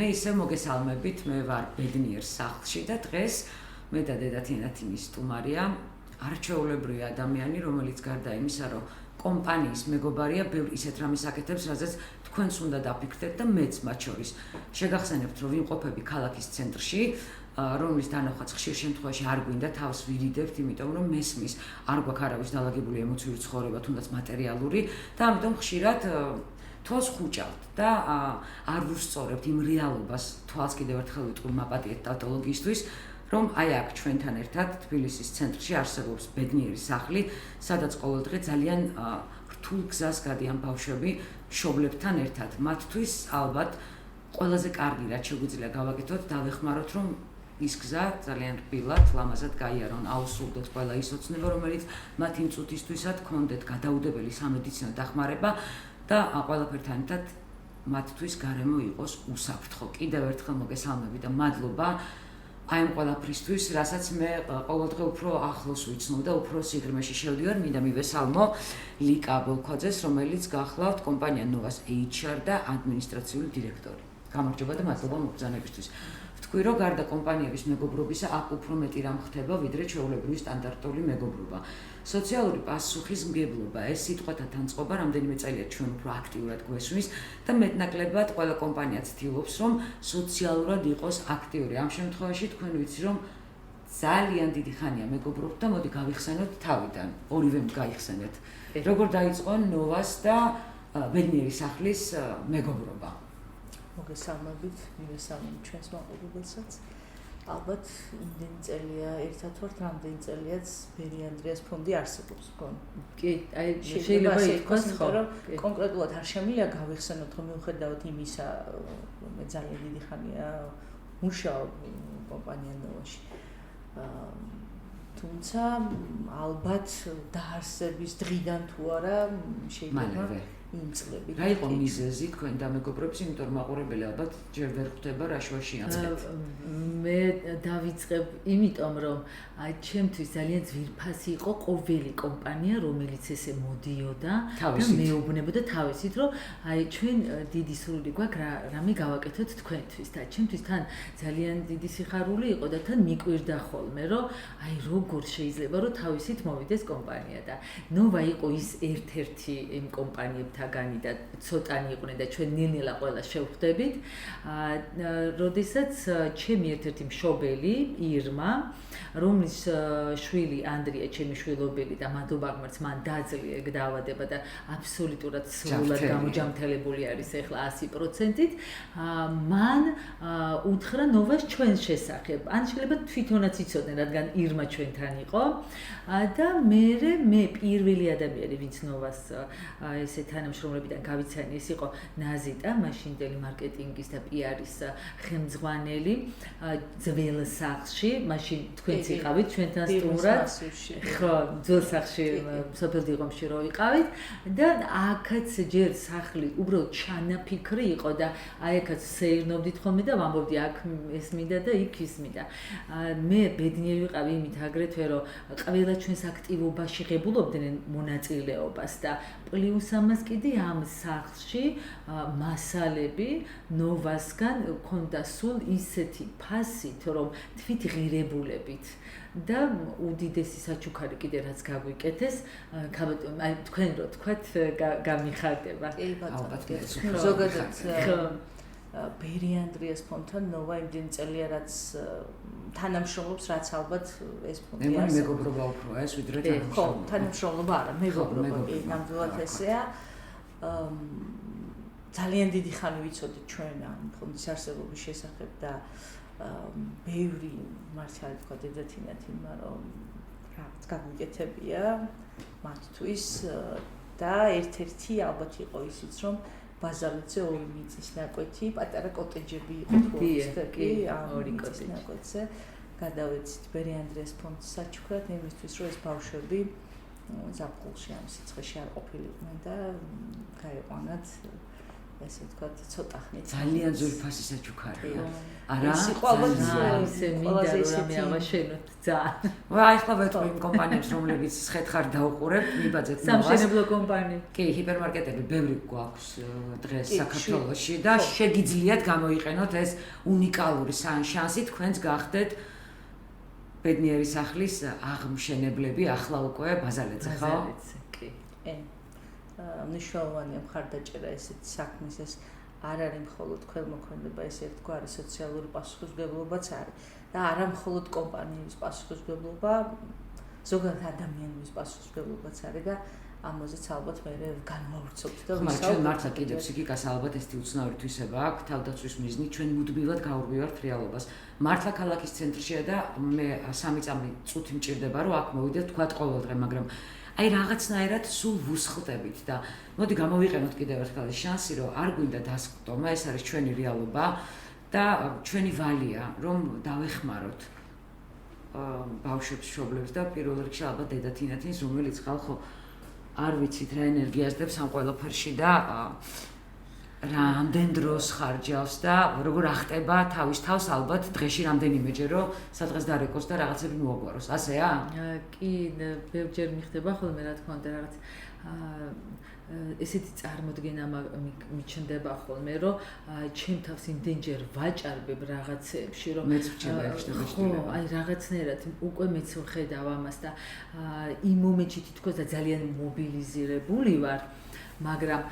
მე ისე მოგესალმებით, მე ვარ ბედნიერ სახლში და დღეს მე და დედა თინათინის სტუმარია არჩეულებრივი ადამიანი, რომელიც გარდა იმისა, რომ კომპანიის მეგობარია, ბევრ ისეთ რამეს აკეთებს, რაზეც თქვენს უნდა დაფიქრდეთ და მეც მათ შორის შეგახსენებთ, რომ ვიმყოფები ქალაქის ცენტრში, რომლის დანახვაც ხშირ შემთხვევაში არ გვინდა თავს ვირიდებთ, იმიტომ რომ მესმის არ გვაქვს არავის დალაგებული ემოციური ცხოვრება, თუნდაც მატერიალური და ამიტომ ხშირად თვალს ხუჭავთ და არ ვუსწორებთ იმ რეალობას, თვალს კიდევ ერთხელ ვიტყვი მაპატიეთ ტავტოლოგიისთვის, რომ აი აქ ჩვენთან ერთად თბილისის ცენტრში არსებობს ბედნიერი სახლი, სადაც ყოველდღე ძალიან რთულ გზას გადიან ბავშვები მშობლებთან ერთად. მათთვის ალბათ ყველაზე კარგი რაც შეგვიძლია გავაკეთოთ, დავეხმაროთ, რომ ის გზა ძალიან რბილად, ლამაზად გაიარონ, აუსრულდეთ ყველა ის ოცნება, რომელიც მათ იმ წუთისთვისაც გქონდეთ გადაუდებელი სამედიცინო დახმარება და ყველაფერთან ერთად მათთვის გარემო იყოს უსაფრთხო. კიდევ ერთხელ მოგესალმები და მადლობა აი ამ ყველაფრისთვის, რასაც მე ყოველდღე უფრო ახლოს ვიცნობ და უფრო სიღრმეში შევდივარ, მინდა მივესალმო ლიკა ბოლქოძეს, რომელიც გახლავთ კომპანია Novas HR და ადმინისტრაციული დირექტორი. გამარჯობა და მადლობა მობრძანებისთვის. ვთქვი, რომ გარდა კომპანიების მეგობრობისა, აქ უფრო მეტი რამ ხდება, ვიდრე ჩვეულებრივი სტანდარტული მეგობრობა. სოციალური პასუხისმგებლობა, ეს სიტყვათა თანწყობა რამდენიმე წელია ჩვენ უფრო აქტიურად გვესმის და მეტნაკლებად ყველა კომპანია ცდილობს, რომ სოციალურად იყოს აქტიური. ამ შემთხვევაში თქვენ ვიცი, რომ ძალიან დიდი ხანია მეგობრობთ და მოდი გავიხსენოთ თავიდან, ორივემ გაიხსენეთ. როგორ დაიწყო Novas და ბედნიერი სახლის მეგობრობა? მოგესალმებით, მივესალმებით ჩვენს მაყურებელსაც. ალბათ იმდენი წელია ერთად ვართ, რამდენი წელიაც ბერი ანდრიას ფონდი არსებობს გონ. კი, აი შეიძლება ითქვას, რომ კონკრეტულად არ შემიძლია გავიხსენოთ, რომ მიუხედავად იმისა, რომ მე ძალიან დიდი ხანია მუშაობ კომპანია Novas-ში. თუმცა ალბათ დაარსების დღიდან თუ არა შეიძლება იმ წლები. რა იყო მიზეზი თქვენ დამეგობრებს, იმიტომ რომ მაყურებელი ალბათ ჯერ ვერ ხვდება რა შუაში აწყვეტ. მე დავიწყებ იმიტომ რომ აი ჩემთვის ძალიან ძვირფასი იყო ყოველი კომპანია, რომელიც ესე მოდიოდა და მეუბნებოდა თავისით, რომ აი ჩვენ დიდი სურვილი გვაქვს რამე გავაკეთოთ თქვენთვის და ჩემთვის თან ძალიან დიდი სიხარული იყო და თან მიკვირდა ხოლმე, რომ აი როგორ შეიძლება რომ თავისით მოვიდეს კომპანია და Nova იყო ის ერთ-ერთი იმ კომპანიებთაგანი და ცოტანი იყვნენ და ჩვენ ნელ-ნელა ყველა შევხვდებით. როდესაც ჩემი ერთ-ერთი მშობელი ირმა, რომლის შვილი ანდრია, ჩემი შვილობელი და მადლობა ღმერთს მან დაძლია ეგ დაავადება და აბსოლუტურად სრულად გამოჯამთელებული არის ახლა 100%-ით, მან უთხრა Novas ჩვენს შესახებ. ან შეიძლება თვითონაც იცოდნენ, რადგან ირმა ჩვენთან იყო და მე პირველი ადამიანი, ვინც Novas ესე თანამშრომლებიდან გავიცანი, ეს იყო ნაზიტა, მაშინ ტელემარკეტინგის და PR-ის ხელმძღვანელი ძველ სახლში, მაშინ თქვენც იყავით ჩვენთან სტუმრად. ხო, ძველ სახლში, სოფელ დიღომში რო ვიყავით და აქაც ჯერ სახლი უბრალოდ ჩანაფიქრი იყო და აი აქაც სეირნობდით ხოლმე და ვამბობდი აქ ეს მინდა და იქ ის მინდა. მე ბედნიერი ვიყავი იმით აგრეთვე, რომ ყველა ჩვენს აქტივობაში ღებულობდნენ მონაწილეობას და პლუს ამას კიდე ამ სახლში მასალები Novas-გან ქონდა სულ ისეთი ფასით, რომ თვით ღირებულებით და უდიდესი საჩუქარი კიდე რაც გაგვიკეთეს, აი თქვენ რო თქვათ გამიხარდება. კი ბატონო, ზოგადად ბერი ანდრიას ფონდთან Nova იმდენი წელია რაც თანამშრომლობს, რაც ალბათ ეს ფონდი არის. მეგობრობა უფრო ეს ვიდრე თანამშრომლობა. ხო, თანამშრომლობა არა, მეგობრობა კი, ნამდვილად ესეა. ძალიან დიდი ხანი ვიცოდით ჩვენ ამ ფონდის არსებობის შესახებ და ბევრი მართლა თქვა დედა თინათინმა, რომ რაღაც გაგვიკეთებია მათთვის და ერთ-ერთი ალბათ იყო ისიც, რომ ბაზალეთზე 2 მიწის ნაკვეთი, პატარა კოტეჯები იყო თუ კი, ორი კოტეჯი ნაკვეთზე გადავეცით ბერი ანდრიას ფონდს საჩუქრად იმისთვის, რომ ეს ბავშვები ზაფხულში ამ სიცხეში არ ყოფილიყვნენ და გაიყვანათ ესე ვთქვათ, ცოტა ხნით. ძალიან ძვირფასი საჩუქარია. არა, იყო ალბათ ისე მინდა რომ რამე ავაშენოთ ძალიან. აი ახლა ვეთქვი იმ კომპანიებს, რომლებიც ხეთხარ დაუყურებთ, მიბაძეთ ნოვას. სამშენებლო კომპანია. კი, ჰიპერმარკეტები ბევრი გვაქვს დღეს საქართველოში და შეგიძლიათ გამოიყენოთ ეს უნიკალური შანსი, თქვენც გახდეთ ბედნიერი სახლის აღმშენებლები ახლა უკვე ბაზალეთზე, ხო? ბაზალეთზე, კი. მნიშვნელოვანია მხარდაჭერა ესეთ საქმის ეს არ არის მხოლოდ ქველმოქმედება, ესე ვთქვათ, სოციალური პასუხისმგებლობაც არის და არა მხოლოდ კომპანიების პასუხისმგებლობა, ზოგადად ადამიანების პასუხისმგებლობაც არის და ამაზეც ალბათ მე განვავრცობთ და ვისაუბროთ. ჩვენ მართლა კიდევ ფსიქიკას ალბათ ეს უცნაური თვისება აქვს, თავდაცვის მიზნით ჩვენ მუდმივად გავურბივართ რეალობას. მართლა ქალაქის ცენტრშია და მე 3 წუთი მჭირდება რომ აქ მოვიდეთ თქვათ ყოველდღე, მაგრამ აი რაღაცნაირად სულ ვუსხლტებით და მოდი გამოვიყენოთ კიდევ ერთხელ ეს შანსი რომ არ გვინდა დასხდომა, ეს არის ჩვენი რეალობა და ჩვენი ვალია რომ დავეხმაროთ ბავშვებს, მშობლებს და პირველ რიგში ალბათ დედა-თინათინს, რომელიც ხალხო არ ვიცით რა ენერგიას დებს ამ ყველაფერში და რამდენ დროს ხარჯავს და როგორ ახტება თავის თავს ალბათ დღეში რამდენიმეჯერ რომ სადღაც დარეკოს და რაღაცები მოაგვაროს. ასეა? კი, ბევრჯერ მიხდება ხოლმე რა თქმა უნდა რაღაც ესეთი წარმოდგენა მიჩნდება ხოლმე რომ ჩემ თავს იმდენჯერ ვაჭარბებ რაღაცეებში რომ მეც ვჭირდება ეხშტება შტილება. აი რაღაცნაირად უკვე მეც ვხედავ ამას და იმ მომენტში თითქოს და ძალიან მობილიზირებული ვარ. მაგრამ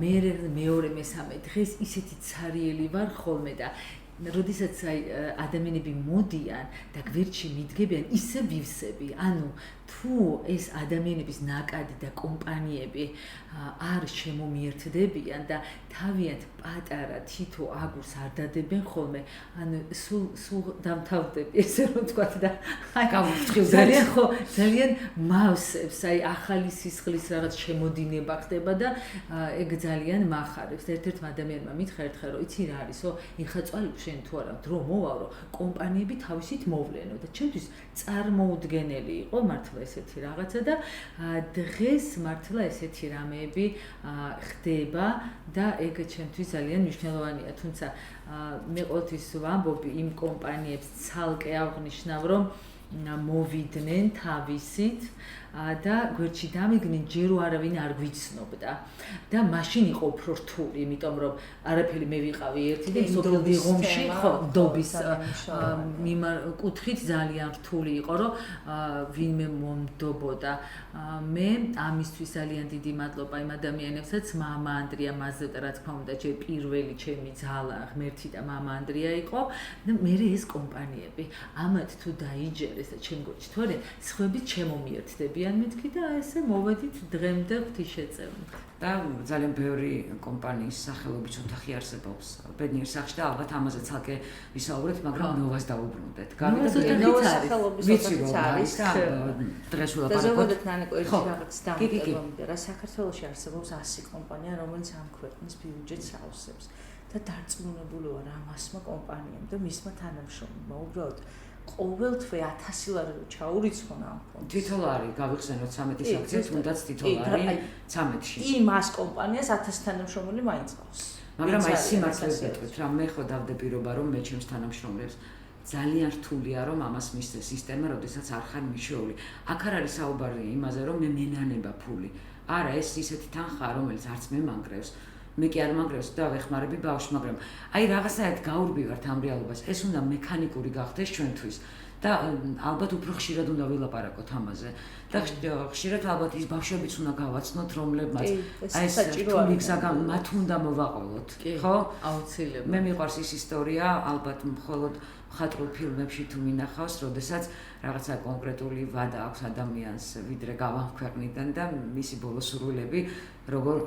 მეორე მესამე დღეს ისეთი ცარიელი ვარ ხოლმე და როდესაც აი ადამიანები მოდიან და გვერდში მიდგებიან ისე ვივსები, ანუ თუ ეს ადამიანების ნაკადი და კომპანიები არ შემომიერთდებიან და თავიანთ პატარა თითო აგურს არ დადებენ ხოლმე, ანუ სულ დამთავრდები ესე რომ ვთქვათ და აი ძალიან მავსებს, აი ახალი სისხლის რაღაც შემოდინება ხდება და ეგ ძალიან მახარებს. ერთ-ერთმა ადამიანმა მითხრა ერთხელ რომ იცი რა არისო, იხაწვალებ შენ თუ არა დრო მოვავრო, კომპანიები თავისით მოვლენო და ჩემთვის წარმოუდგენელი იყო მართლა ესეთი რაღაცა და დღეს მართლა ესეთი რამეები ხდება და ეგ ჩემთვის ძალიან მნიშვნელოვანია, თუმცა მე ყოველთვის ვამბობ იმ კომპანიებს ცალკე აღნიშნავ რომ მოვიდნენ თავისით და გვერდში დამიგნენ ჯერ არავინ არ გვიცნობდა და მაშინ იყო უფრო რთული, იმიტომ რომ არაფერი მე ვიყავი ერთი და სოფელდი ღომში ხო დობის კუთხით ძალიან რთული იყო რომ ვინმე მომდობოდა. მე ამისთვის ძალიან დიდი მადლობა იმ ადამიანებსაც, მამა ანდრია მაზოტა რა თქმა უნდა ჯერ პირველი ჩემი ძალა ღმერთი და მამა ანდრია იყო და მე ეს კომპანიები ამათ თუ დაიჯერეს და ჩემ გვერდში თუ არა სხვები შემომიერთდებიან მეთქი და ესე მოვედით დღემდე ღვთისშეწევნით. და ძალიან ბევრი კომპანიის სახელობის ოთახი არსებობს ბედნიერ სახლში და ალბათ ამაზე ცალკე ვისაუბრეთ, მაგრამ ნოვას დაუბრუნდეთ. ნოვას სახელობის ოთახიც არის და დღეს ვილაპარაკოთ. და ზოგადად ნანეკო ერთი რაღაც დამტებამდე რა საქართველოში არსებობს 100 კომპანია, რომელიც ამ ქვეყნის ბიუჯეტს ავსებს და დარწმუნებული ვარ ამასმა კომპანიამ და მისმა თანამშრომლებმა უბრალოდ ყოველ თვე 1000 ლარი რო ჩაურიცხონ ამ ფონდს. თითოლარი გავიხსენოთ 13 აქცია, თუნდაც თითოლარი 13-ში. იმას კომპანიას 1000 თანამშრომელი მაინც ყავს. მაგრამ აი სიმართლეს გეტყვით რა, მე ხო დავდე პირობა რომ მე ჩემს თანამშრომლებს ძალიან რთულია რომ ამას მისცეს სისტემა, როდესაც არ ხარ მიშეული. აქ არ არის საუბარი იმაზე რომ მე მენანება ფული. არა, ეს ისეთი თანხაა, რომელიც არც მე მანგრევს. მე კი არ მანგრევს და ვეხმარები ბავშვს, მაგრამ აი რაღაცნაირად გაურბივართ ამ რეალობას. ეს უნდა მექანიკური გახდეს ჩვენთვის და ალბათ უფრო ხშირად უნდა ვილაპარაკოთ ამაზე. და ხშირად ალბათ ის ბავშვებიც უნდა გავაცნოთ, რომლებმაც აი ეს რთული გზა მათ უნდა მოვაყოლოთ, ხო? აუცილებლად. მე მიყვარს ის ისტორია, ალბათ მხოლოდ მხატვრულ ფილმებში თუ მინახავს, როდესაც რაღაცა კონკრეტული ვადა აქვს ადამიანს, ვიდრე გავამქვეყნიდან და მისი ბოლო სურვილები როგორ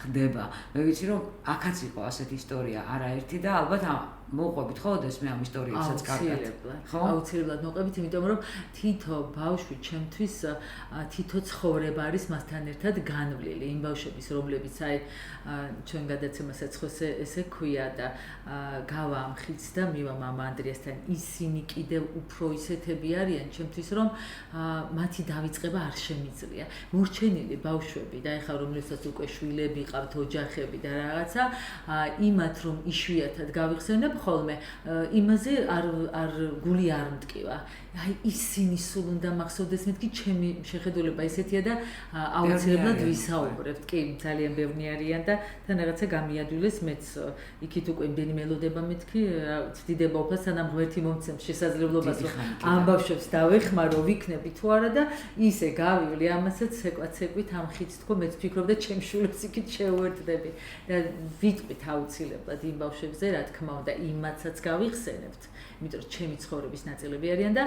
ხდება. მე ვიცი რომ აქაც იყო ასეთი ისტორია არაერთი და ალბათ მოყვებით ხო ეს მე ამ ისტორიებსაც კარგად ხო აუცილებლად მოყვებით იმიტომ რომ თითო ბავშვი ჩემთვის თითო ცხოვრება არის მასთან ერთად განვლილი იმ ბავშვების რომლებიც აი ჩვენ გადაცემასაც ხო ესე ქვია და გავა ამ ხიდს და მივა მამა ანდრიასთან ისინი კიდევ უფრო ისეთები არიან ჩემთვის რომ მათი დავიწყება არ შემიძლია მორჩენილი ბავშვები და ეხლა რომლებსაც უკვე შვილები ყავთ ოჯახები და რაღაცა იმათ რომ იშვიათად გავიხსენებ ხოლმე იმაზე არ გული არ მტკივა აი ისინი სულ უნდა მახსოვდეს მეთქი ჩემი შეხედულება ესეთია და აუცილებლად ვისაუბრებთ კი ძალიან ბევრი არიან და თან რაღაცა გამიადვილეს მეც იქით უკვე იმდენი მელოდება მეთქი ვწდიდება უფას სანამ ღმერთი მომცემს შესაძლებლობას რომ ამ ბავშვებს დავეხმარო ვიქნები თუ არა და ისე გავივლი ამასაც ცეკვით ამ ხიდს თქო მეც ვფიქრობ და ჩემ შვილებს იქით შევუერთდები და ვიტყვით აუცილებლად იმ ბავშვებზე რა თქმა უნდა იმათაც გავიხსენებთ იმიტომ რომ ჩემი ცხოვრების ნაწილები არიან და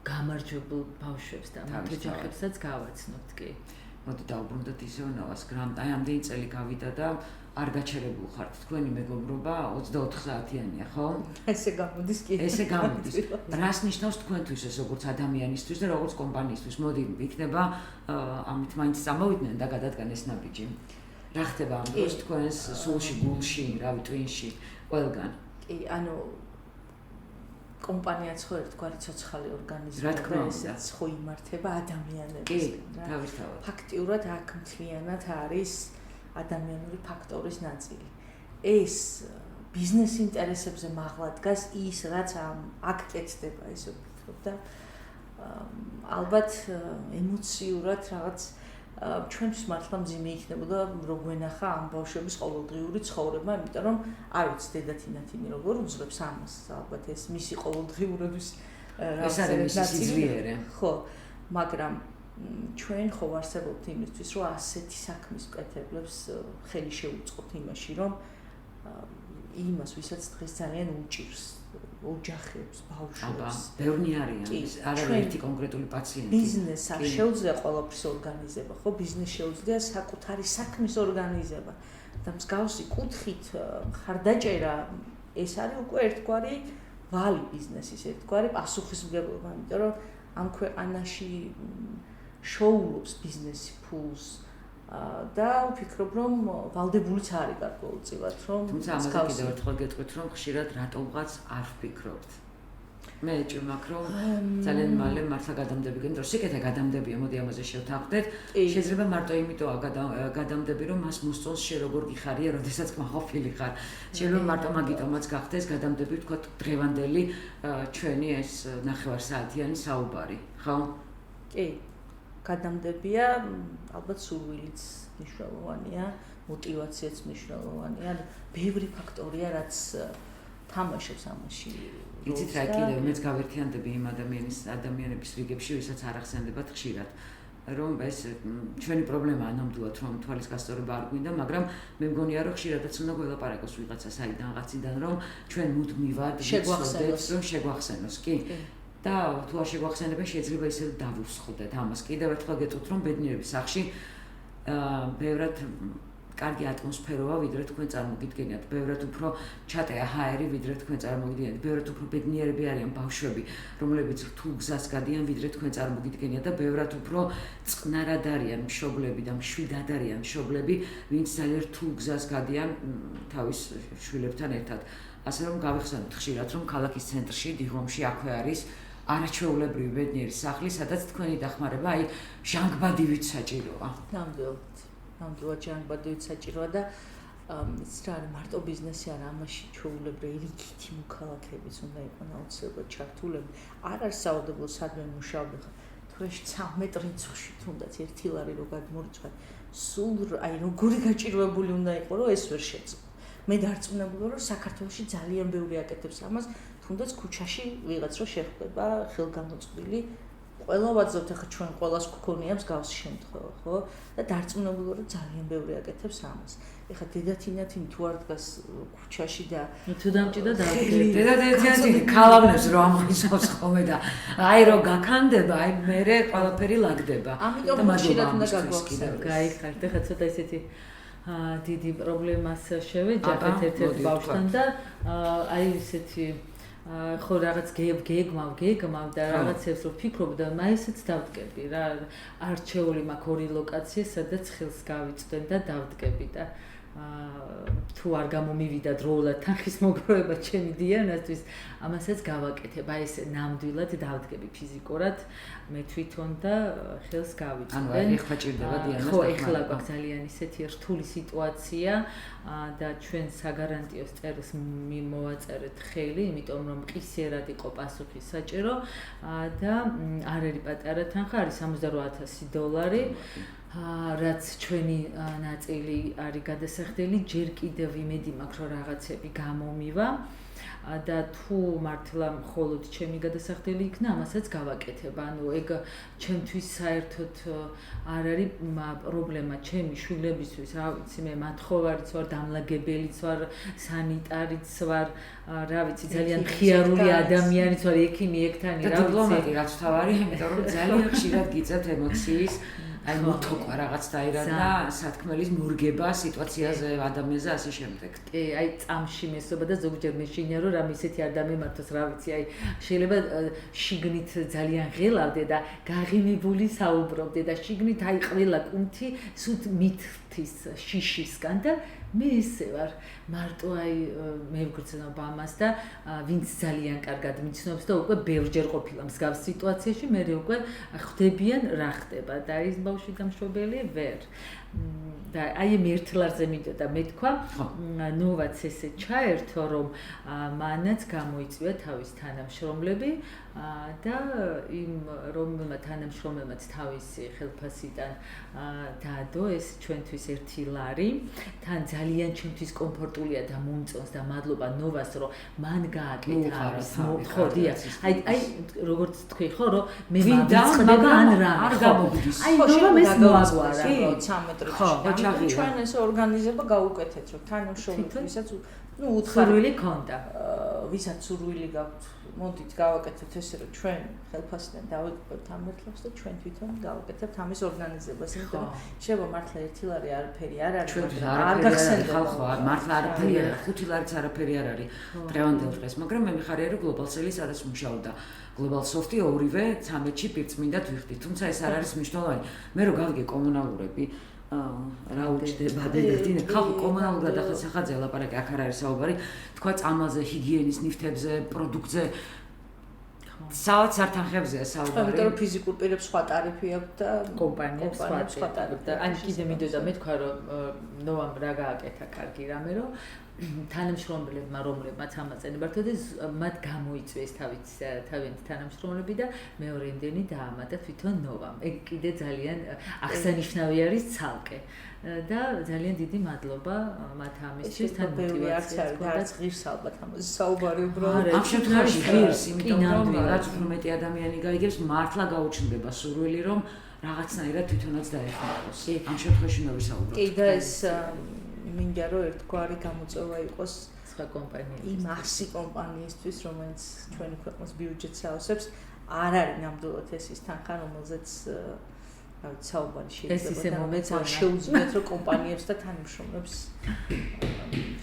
გამარჯვებულ ბავშვებს და მათ ოჯახებსაც გავაცნობთ კი მოდი დავუბრუნდეთ ისევ ნავას გრამტ აი ამდენი წელი გავიდა და არ გაჩერებულ ხართ თქვენი მეგობრობა 24 საათიანია ხო ესე გამოდის კი ესე გამოდის რას ნიშნავს თქვენთვის ეს როგორც ადამიანისთვის და როგორც კომპანიისთვის მოდი იქნება ამით მაინც წამოვიდნენ და გადადგან ეს ნაბიჯი რა ხდება ამ დროს თქვენს სულში გულში რავი ტვინში ყველგან კი ანუ კომპანიაც ხო ერთგვარი ცოცხალი ორგანიზმია რა თქმა უნდა ესეც ხო იმართება ადამიანებისგან რა თავისთავად ფაქტიურად აქ მთლიანად არის ადამიანური ფაქტორის ნაწილი ეს ბიზნეს ინტერესებზე მაღლა დგას ის რაც აქ კეთდება ესე ვფიქრობ და ალბათ ემოციურად რაღაც ჩვენთვის მართლა მძიმე იქნებოდა რომ გვენახა ამ ბავშვების ყოველდღიური ცხოვრება, იმიტომ რომ არ ვიცი დედათინათინი როგორ უძლებს ამას, ალბათ ეს მისი ყოველდღიურობის ეს არის მისი სიძლიერე. ხო, მაგრამ ჩვენ ხო ვარსებობთ იმისთვის, რომ ასეთი საქმის მკეთებლებს ხელი შეუწყოთ იმაში, რომ იმას, ვისაც დღეს ძალიან უჭირს ოჯახებს, ბავშვებს. ბევრი არიან, არ არის ერთი კონკრეტული პაციენტი. ბიზნესს არ შეუძლია ყველაფრის ორგანიზება, ხო? ბიზნესს შეუძლია საკუთარი საქმის ორგანიზება. და მსგავსი კუთხით ხარდაჭერა ეს არის უკვე ერთგვარი ვალი ბიზნესის, ერთგვარი პასუხისმგებლობა, იმიტომ რომ ამ ქვეყანაში შოულობს ბიზნესი ფულს და ვფიქრობ რომ ვალდებულიც არის გარკვეულწილად რომ თუმცა ამაზე კიდევ ერთხელ გეტყვით რომ ხშირად რატომღაც არ ვფიქრობთ მე ჭირმაქ რომ ძალიან მალე მართლა გადამდები გენ რომ სიკეთე გადამდებია მოდი ამაზე შევთანხმდეთ შეიძლება მარტო იმიტოა გადამდები რომ მას მოსწონს შე როგორ გიხარია როდესაც კმაყოფილი ხარ შეიძლება მარტო მაგიტომაც გახდეს გადამდები თქვა დღევანდელი ჩვენი ეს ნახევარსაათიანი საუბარი ხო კი გადამდებია ალბათ სურვილიც მნიშვნელოვანია, мотиваციაც მნიშვნელოვანია, ბევრი ფაქტორია, რაც თამაშობს ამაში. იცით რა კიდევ მეც გავერთიანდები იმ ადამიანების რიგებში, ვისაც არ ახსენდებათ ხშირად, რომ ეს ჩვენი პრობლემაა ნამდვილად რომ თვალის გასწორება არ გვინდა, მაგრამ მე მგონია რომ ხშირადაც უნდა გველაპარაკოს ვიღაცა საიდანღაციდან, რომ ჩვენ მუდმივად შეგვახსენოს, რომ შეგვახსენოს, კი. და თუ არ შეგვახსენებენ შეიძლება ისე დავუსხდეთ ამას. კიდევ ერთხელ გეტყვით რომ ბედნიერების სახლში ბევრად კარგი ატმოსფეროა ვიდრე თქვენ წარმოგიდგენიათ. ბევრად უფრო ჩატეა ჰაერი ვიდრე თქვენ წარმოგიდგენიათ. ბევრად უფრო ბედნიერები არიან ბავშვები, რომლებიც რთულ გზას გადიან ვიდრე თქვენ წარმოგიდგენიათ და ბევრად უფრო წყნარად არიან მშობლები და მშვიდად არიან მშობლები, ვინც ძალიან რთულ გზას გადიან თავის შვილებთან ერთად. ასე რომ გავიხსენოთ ხშირად რომ ქალაქის ცენტრში დიღომში აქვე არის არაჩვეულებრივი ბედნიერი სახლი, სადაც თქვენი დახმარება აი ჟანგბადივით საჭიროა. ნამდვილად ჟანგბადივით საჭიროა და ის რა არის მარტო ბიზნესი არა, ამაში ჩვეულებრივი რიგითი მოქალაქეებიც უნდა იყვნენ აუცილებლად ჩართულები. არ არის საავადმყოფო სადმე მუშაობენ. თუ ეს 13 რიცხვში თუნდაც ერთი ლარი რო გადმორიცხავ, სულ აი როგორი გაჭირვებული უნდა იყოს, რომ ეს ვერ შეწყო. მე დარწმუნებული რომ საქართველოში ძალიან ბევრი აკეთებს ამას, თუნდაც ქუჩაში ვიღაც რო შეხვდება ხელგამოწყობილი ყველა ვაძებთ ახლა ჩვენ ყველას გქონია მსგავსი შემთხვევა, ხო? და დარწმუნებული რომ ძალიან ბევრი აკეთებს ამას. ეხლა დედათინათინი თუ არ დგას ქუჩაში და თუ დამჭირდა დააგდები. დედათინათინი ქალავნებს რო ამღისავს ხოლმე და აი რო გაქანდება, აი მერე ყველაფერი ლაგდება. ამიტომ ხშირად უნდა გაგვახსენოს. გაიხარეთ, ეხლა ცოტა ისეთი დიდი პრობლემას შევეჯახეთ ერთ-ერთ ბავშვთან და აი ესეთი ხო რაღაც გეგმავ და რაღაცებს რო ვფიქრობ და მაისიც დავდგები რა არჩეული მაქვს ორი ლოკაცია სადაც ხელს გავიწვდენ და დავდგები და თუ არ გამომივიდა დროულად თანხის მოგროვება ჩემი დიანასთვის ამასაც გავაკეთებ აი ეს ნამდვილად დავდგები ფიზიკურად მე თვითონ და ხელს გავიწვდენ ანუ ეხლა ჭირდება დიანას ხო ეხლა გვაქვს ძალიან ისეთი რთული სიტუაცია და ჩვენ საგარანტიო წერილს მოვაწერეთ ხელი იმიტომ რომ მყისიერად იყო პასუხი საჭირო და არ არის პატარა თანხა არის $68,000 რაც ჩვენი ნაწილი არის გადასახდელი ჯერ კიდევ იმედი მაქვს რომ რაღაცები გამომივა და თუ მართლა მხოლოდ ჩემი გადასახდელი იქნა ამასაც გავაკეთებ ანუ ეგ ჩემთვის საერთოდ არ არის პრობლემა ჩემი შვილებისთვის რა ვიცი მე მათხოვარიც ვარ დამლაგებელიც ვარ სანიტარიც ვარ რა ვიცი ძალიან მხიარული ადამიანიც ვარ ექიმი ექთანი რა ვიცი დიპლომატი რაც თავარი იმიტომ რომ ძალიან ხშირად გიწევთ ემოციის აი მოთოქვა რაღაც დაირად და სათქმელის მორგება სიტუაციაზე ადამიანზე ასე შემდეგ. აი წამში მესობა და ზოგჯერ მეშინია რომ რამე ისეთი არ დამემართოს რა ვიცი აი შეიძლება შიგნით ძალიან ღელავდე და გაღიმებული საუბრობდე და შიგნით აი ყველა კუნთი სულ მითის შიშისგან და მე ისე ვარ მარტო აი მე ვგრძნობ ამას და ვინც ძალიან კარგად მიცნობს და უკვე ბევრჯერ ყოფილა მსგავს სიტუაციაში მე უკვე ხვდებიან რა ხდება და ის ბავშვი დამშობელი ვერ და აი მე ერთ ლარზე მიდოდა მე თქვა ნოვაც ესე ჩაერთო რომ მანაც გამოიწვია თავის თანამშრომლები და იმ რომელმა თანამშრომლებმაც თავისი ხელფასიდან დაადო ეს ჩვენთვის ერთი ლარი თან ძალიან ჩვენთვის კომფორტულია და მომწონს და მადლობა ნოვას რომ მან გააკეთა ამის მოხდია აი როგორც თქვი ხო რომ მე მადლობა ან რა არ გამოგდის აი ნოვა ეს მოაგვარა 13 მეტრში ჩვენ ეს ორგანიზება გავუკეთეთ რომ თანამშრომლებისაც ну უცხოელი ქონდა ვისაც სურვილი გაქვთ მოდით გავაკეთოთ ესე რომ ჩვენ ხელფასიდან დავიწყებთ ამ მეთლებს და ჩვენ თვითონ გავაკეთებთ ამის ორგანიზებას იმიტომ რომ შეიძლება მართლა 1 ლარი არაფერი არ არის არ გახსენდება ხალხო მართლა არაფერი არ 5 ლარიც არაფერი არ არის დღევანდელ დღეს მაგრამ მე მიხარია რომ Global Sale-ი სადაც მუშაობდა Global Soft-ი ორივე 13-ში პირწმინდად ვიხდი თუმცა ეს არ არის მნიშვნელოვანი მე რო გავიგე კომუნალურები რა უჩდება დედათინე ხალხი კომუნალურად ახალ-სახაძე ლაპარაკი აქ არ არის საუბარი თქვა წამალზე ჰიგიენის ნივთებზე პროდუქტზე საათ სართანხებზეა საუბარი იმიტომ რომ ფიზიკურ პირებს სხვა ტარიფი აქვს და კომპანიებს სხვა ტარიფი და ან კიდე მიდოდა მე თქვა რომ ნოამ რა გააკეთა კარგი რამე რომ თანამშრომლებმა რომლებმაც ამაწენებართო და მათ გამოიწვიეს თავიანთი თანამშრომლები და მეორე იმდენი დაამატა თვითონ ნოვამ ეგ კიდე ძალიან აღსანიშნავი არის ცალკე და ძალიან დიდი მადლობა მათ ამისთვის თან მოტივაციას და არც ღირს ალბათ ამაზე საუბარი უბრალოდ ამ შემთხვევაში ღირს იმიტომ რომ რაც უფრო მეტი ადამიანი გაიგებს მართლა გაუჩნდება სურვილი რომ რაღაცნაირად თვითონაც დაეხმაროს ამ შემთხვევაში მე ვისაუბრებ კი და ეს მინდა რომ ერთგვარი გამოწვევა იყოს სხვა კომპანიების იმ 100 კომპანიისთვის რომელიც ჩვენი ქვეყნის ბიუჯეტს აოსებს არ არის ნამდვილად ეს ის თანხა რომელზეც საუბარი შეიძლება და შეუძლიათ რომ კომპანიებს და თანამშრომლებს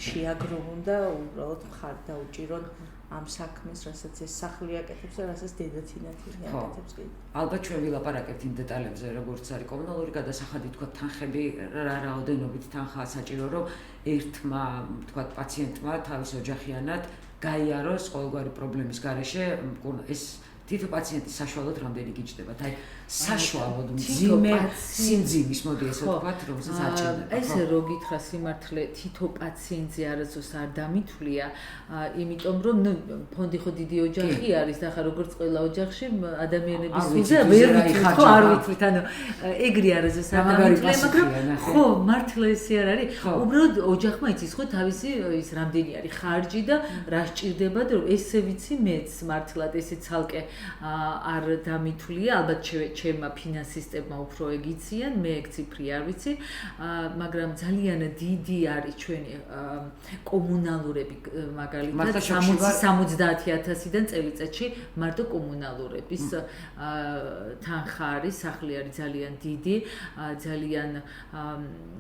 შეაგროვონ და უბრალოდ ხარ დაუჭირონ ამ საქმეს, რასაც ეს სახლი აკეთებს და რასაც დედათინათინი აკეთებს კიდე. ალბათ ჩვენ ვილაპარაკებთ იმ დეტალებზე, როგორც არის კომუნალური გადასახადი, თქვა თანხები, რა რაოდენობით თანხაა საჭირო, რომ ერთმა, თქვა პაციენტმა თავის ოჯახიანად გაიაროს ყოველგვარი პრობლემის გარეშე ეს თითო პაციენტის საშუალოდ რამდენი გიჭდებათ? აი საშუალოდ მძიმე სიმძიმის მოდი ესე ვთქვათ, რომელსაც აჭირდება. ესე რო გითხრა სიმართლე თითო პაციენტზე არასდროს არ დამითვლია, იმიტომ რომ ფონდი ხო დიდი ოჯახი არის და ხა როგორც ყველა ოჯახში ადამიანების სულზე ვერ ვიტყვით, ხო არ ვიტყვით, ანუ ეგრე არასდროს არ დამითვლია, მაგრამ ხო მართლა ესე არ არის. უბრალოდ ოჯახმა იცის ხო თავისი ის რამდენი არის ხარჯი და რა სჭირდება და ესე ვიცი მეც მართლად ესე ცალკე არ დამითვლია, ალბათ ჩემმა ფინანსისტებმა უფრო ეგიციან, მე ეგ ციფრი არ ვიცი, მაგრამ ძალიან დიდი არის ჩვენი კომუნალურები, მაგალითად 60-70,000-დან წელიწადში მარტო კომუნალურების თანხა არის, სახლი არის ძალიან დიდი, ძალიან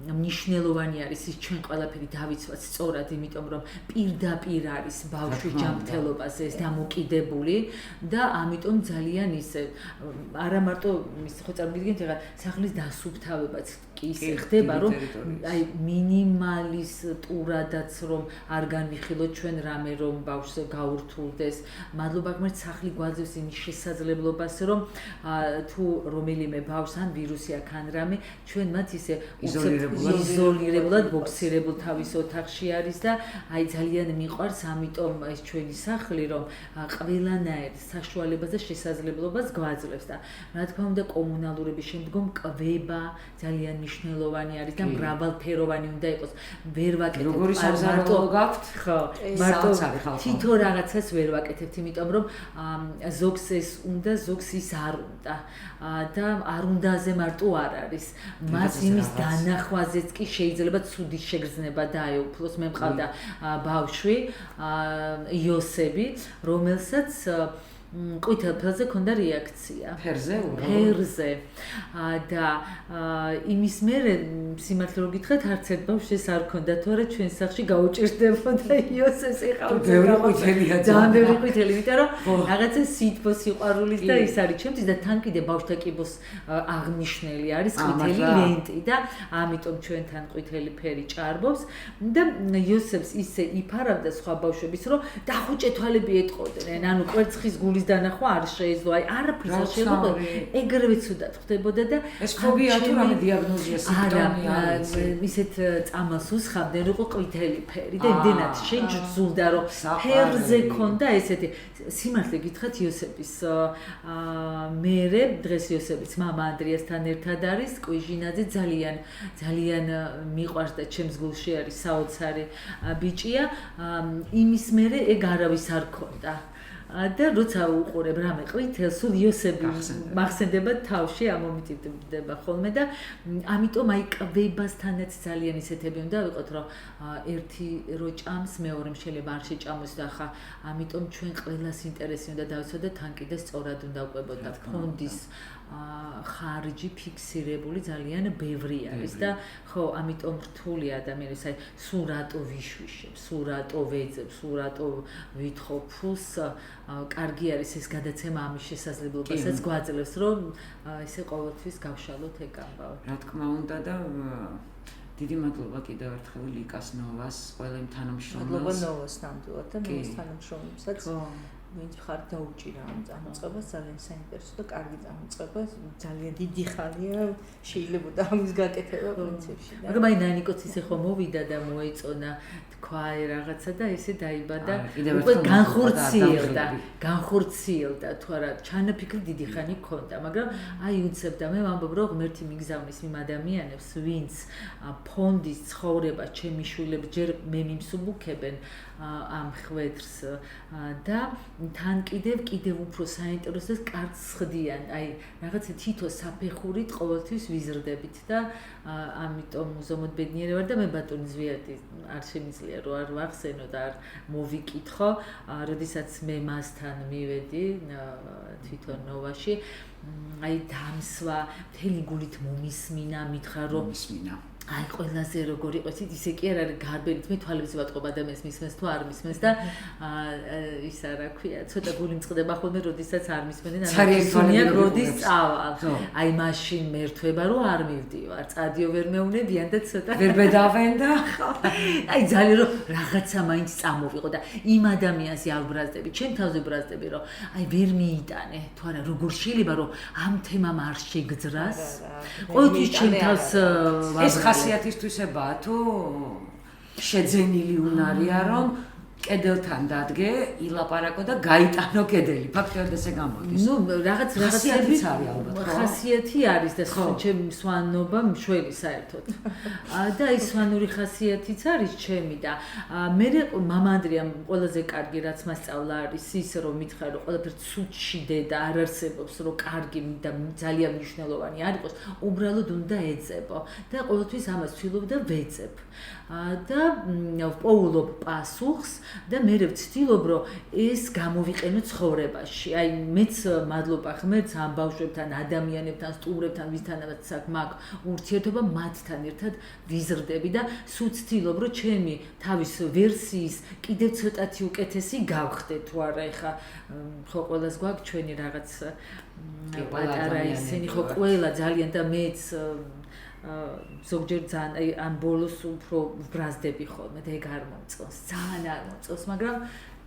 მნიშვნელოვანი არის ის ჩვენ ყველაფერი დავიცვათ სწორად, იმიტომ რომ პირდაპირ არის ბავშვის ჯანმრთელობაზე ეს დამოკიდებული და ამიტომ ძალიან ისე არა მარტო ის ხო წარმოგიდგენთ ეხლა სახლის დასუფთავებაც კი ისე ხდება რომ აი მინიმალისტურადაც რომ არ განვიხილოთ ჩვენ რამე რომ ბავშვზე გაურთულდეს მადლობა ღმერთს სახლი გვაძლევს იმის შესაძლებლობას რომ თუ რომელიმე ბავშვს ან ვირუსი აქ ან რამე ჩვენ მათ ისე იზოლირებულად ბოქსირებულ თავის ოთახში არის და აი ძალიან მიყვარს ამიტომ ეს ჩვენი სახლი რომ ყველანაირ საშუალებას და შესაძლებლობას გვაძლევს და რა თქმა უნდა კომუნალურების შემდგომ კვება ძალიან მნიშვნელოვანი არის და მრავალფეროვანი უნდა იყოს ვერ ვაკეთებ როგორი სამზარეულო გაქვთ ხო მარტო თითო რაღაცას ვერ ვაკეთებთ იმიტომ რომ ზოგს ეს უნდა ზოგს ის არ უნდა და არ უნდაზე მარტო არ არის მას იმის დანახვაზეც კი შეიძლება ცუდი შეგრძნება დაეუფლოს მე მყავდა ბავშვი იოსები რომელსაც ყვითელ ფერზე ქონდა რეაქცია. ფერზე. და იმის მერე სიმართლე რომ გითხრათ, არც ერთ ბავშვს არ ქონდა, თორე ჩვენ სახლში გაუჭირდებოდა იოსეს ეხავდა. ბევრი ყვითელია. ძალიან ბევრი ყვითელი, იმიტომ რომ რაღაცა სითბო სიყვარულის და ის არის ჩემთვის და თან კიდე ბავშვთა კიბოს აღნიშნელი არის ყვითელი ლენტი და ამიტომ ჩვენთან ყვითელი ფერი ჭარბობს და იოსებს ისე იფარავდა სხვა ბავშვების, რომ დახუჭე თვალები ეტყოდნენ, ანუ კვერცხის გულის დანახვა არ შეეძლო, აი არაფერს არ შეეძლო, ეგრევე ცუდად ხდებოდა და ეს ფობია თუ რამე დიაგნოზია სიმპტომი არის. ისეთ წამალს უსხამდნენ, რომ ყვითელი ფერი და იმდენად შეჯძულდა, რომ ფერზე ქონდა ესეთი სიმართლე გითხრათ იოსების მერე დღეს იოსების მამა ანდრიასთან ერთად არის, კვიჟინაძე ძალიან მიყვარს და ჩემს გულში არის საოცარი ბიჭია, იმის მერე ეგ არავის არ ქონდა. და როცა უყურებ რამე ყვითელს, სულ იოსები მახსენდება თავში, ამომიტივდება ხოლმე და ამიტომ აი კვებასთანაც ძალიან ისეთები უნდა ვიყოთ, რომ ერთი რო ჭამს, მეორე შეიძლება არ შეჭამოს და ხა ამიტომ ჩვენ ყველას ინტერესი უნდა დავიცვათ და თან კიდე სწორად უნდა ვყვებოთ და ფონდის ხარჯი ფიქსირებული ძალიან ბევრი არის და ხო, ამიტომ რთული ადამიანის აი სულ რატო ვიშვიშებ, სულ რატო ვეძებ, სულ რატო ვითხოვ ფულს, კარგი არის ეს გადაცემა ამის შესაძლებლობასაც გვაძლევს, რომ ესე ყოველთვის გავშალოთ ეგ ამბავი. რა თქმა უნდა და დიდი მადლობა კიდევ ერთხელ ლიკას ნოვას, ყველა იმ თანამშრომელს. მადლობა ნოვას ნამდვილად და ნოვას თანამშრომლებსაც. ვინც ხარ დაუჭირა ამ წამოწყებას, ძალიან საინტერესო და კარგი წამოწყება, ძალიან დიდი ხალია შეიძლებოდა ამის გაკეთება პრინციპში და მაგრამ აი ნანიკოც ისე ხო მოვიდა და მოეწონა თქვა რაღაცა და ესე დაიბადა უკვე განხორციელდა თუ არა ჩანაფიქრი დიდი ხანი ქონდა მაგრამ აი უცებდა მე ვამბობ რომ ღმერთი მიგზავნის იმ ადამიანებს ვინც ფონდის ცხოვრება ჩემი შვილები ჯერ მე მიმსუბუქებენ ამ ხვეთრს და თან კიდევ უფრო საინტერესოს კარგს ხდიან აი რაღაცა თითო საფეხურით ყოველთვის ვიზრდებით და ამიტომ უზომოდ ბედნიერი ვარ და მე ბატონი ზვიადი არ შემიძლია რომ არ ვახსენო და არ მოვიკითხო როდესაც მე მასთან მივედი თვითონ ნოვაში აი დამსვა მთელი გულით მომისმინა მითხრა რომ მომისმინა აი ყველაზე როგორ იყო იცით ისე კი არ არის გარბენით მე თვალებს ვატყობ ადამიანს მისმენს თუ არ მისმენს და ის რა ქვია ცოტა გული მწყდება ხოლმე როდესაც არ მისმენენ ან როდის წავალ აი მაშინ მერთვება რომ არ მივდივარ წადიო ვერ მეუნებიან და ცოტა ვერ ბედავენ და აი ძალიან რომ რაღაცა მაინც წამოვიყო და იმ ადამიანს ავბრაზდები ჩემ თავზე ბრაზდები რომ აი ვერ მიიტანე თუ არა როგორ შეიძლება რომ ამ თემამ არ შეგძრას ყოველთვის ჩემ თავს ეს ხასიათისთვისებაა თუ შეძენილი უნარია რომ კედელთან დადგე, ილაპარაკო და გაიტანო კედელი. ფაქტობრივად ესე გამოდის. ნუ რაღაცები ხასიათიც არის ალბათ, ხო? ხასიათი არის და ჩემი სვანობა მშველი საერთოდ. და ის სვანური ხასიათიც არის ჩემი და მე მამანდრიამ ყველაზე კარგი რაც მასწავლა არის ის რომ მითხრა რომ ყველაფერს სუჩი დედა არ არსებობს რომ კარგი და ძალიან მნიშვნელოვანი არ იყოს, უბრალოდ უნდა ეძებო და ყოველთვის ამას ვცდილობ და ვეძებ. და პოულობ პასუხს და მე ვცდილობ რომ ეს გამოვიყენო ცხოვრებაში. აი მეც მადლობა ღმერთს ამ ბავშვებთან, ადამიანებთან, სტუმრებთან, ვისთანაც აქ მაქვს ურთიერთობა, მათთან ერთად ვიზრდები და სულ ვცდილობ რომ ჩემი თავის ვერსიის კიდევ ცოტათი უკეთესი გავხდე თუ არა. ეხა ხო ყველას გვაქვს ჩვენი რაღაც პატარა ისინი ხო ყველა ძალიან და მეც ზოგჯერ ძალიან აი ამ ბოლოს უფრო ბრაზდები ხოლმე და ეგ არ მომწონს, ძალიან არ მომწონს, მაგრამ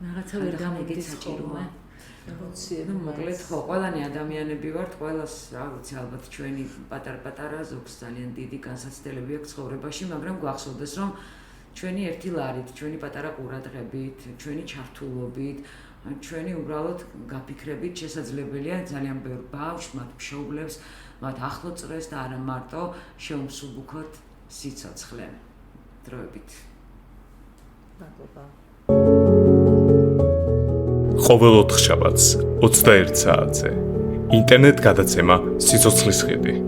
რაღაცა ვერ გამიგდის ხოლმე. ნუ მოკლედ ხო, ყველანი ადამიანები ვართ, ყველას რა ვიცი, ალბათ ჩვენი პატარ-პატარა ზოგს ძალიან დიდი განსაცდელები აქვს ცხოვრებაში, მაგრამ გვახსოვდეს რომ ჩვენი ერთი ლარით, ჩვენი პატარა ყურადღებით, ჩვენი ჩართულობით, ჩვენი უბრალოდ გაფიქრებით შესაძლებელია ძალიან ბევრ ბავშვს, მათ მშობლებს, მათ ახლო წრეს და არა მარტო შეუმსუბუქოთ სიცოცხლე დროებით. მადლობა. ყოველ ოთხშაბათს 21 საათზე ინტერნეტ გადაცემა სიცოცხლის ხიდი.